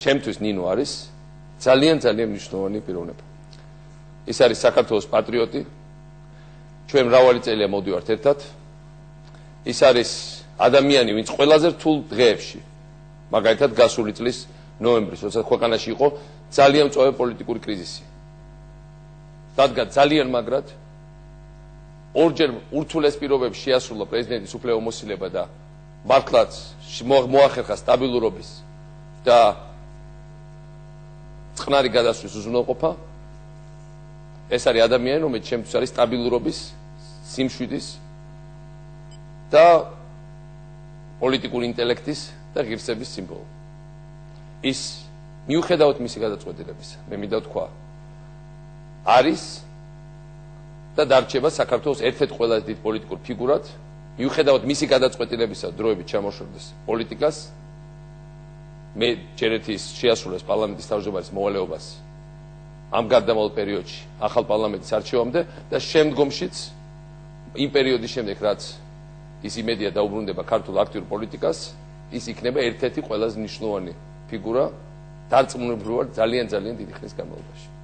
ჩემთვის ნინო არის ძალიან მნიშვნელოვანი პიროვნება. ის არის საქართველოს პატრიოტი. ჩვენ მრავალი წელია მოვდივართ ერთად. ის არის ადამიანი, ვინც ყველაზე რთულ დღეებში, მაგალითად გასული წლის ნოემბრის, როცა ქვეყანაში იყო ძალიან მწვავე პოლიტიკური კრიზისი. დადგა ძალიან მაგრად, ორჯერ ურთულეს პირობებში შეასრულა პრეზიდენტის უფლებამოსილება და მართლაც მოახერხა სტაბილურობის და წყნარი გადასვლის უზრუნველყოფა. ეს არის ადამიანი, რომელიც ჩემთვის არის სტაბილურობის, სიმშვიდის და პოლიტიკური ინტელექტის და ღირსების სიმბოლო. ის მიუხედავად მისი გადაწყვეტილებისა, მე მინდა ვთქვა, არის და დარჩება საქართველოს ერთ-ერთ ყველაზე დიდ პოლიტიკურ ფიგურად, მიუხედავად მისი გადაწყვეტილებისა დროებით ჩამოშორდეს პოლიტიკას, მე ჯერეთ ის შეასრულეს პარლამენტის თავმჯდომარის მოვალეობას ამ გარდამავალ პერიოდში ახალ პარლამენტის არჩევამდე და შემდგომშიც იმ პერიოდის შემდეგ, რაც ის იმედია დაუბრუნდება ქართულ აქტიურ პოლიტიკას, ის იქნება ერთ-ერთი ყველაზე მნიშვნელოვანი ფიგურა დარწმუნებული ვარ ძალიან დიდი ხნის განმავლობაში.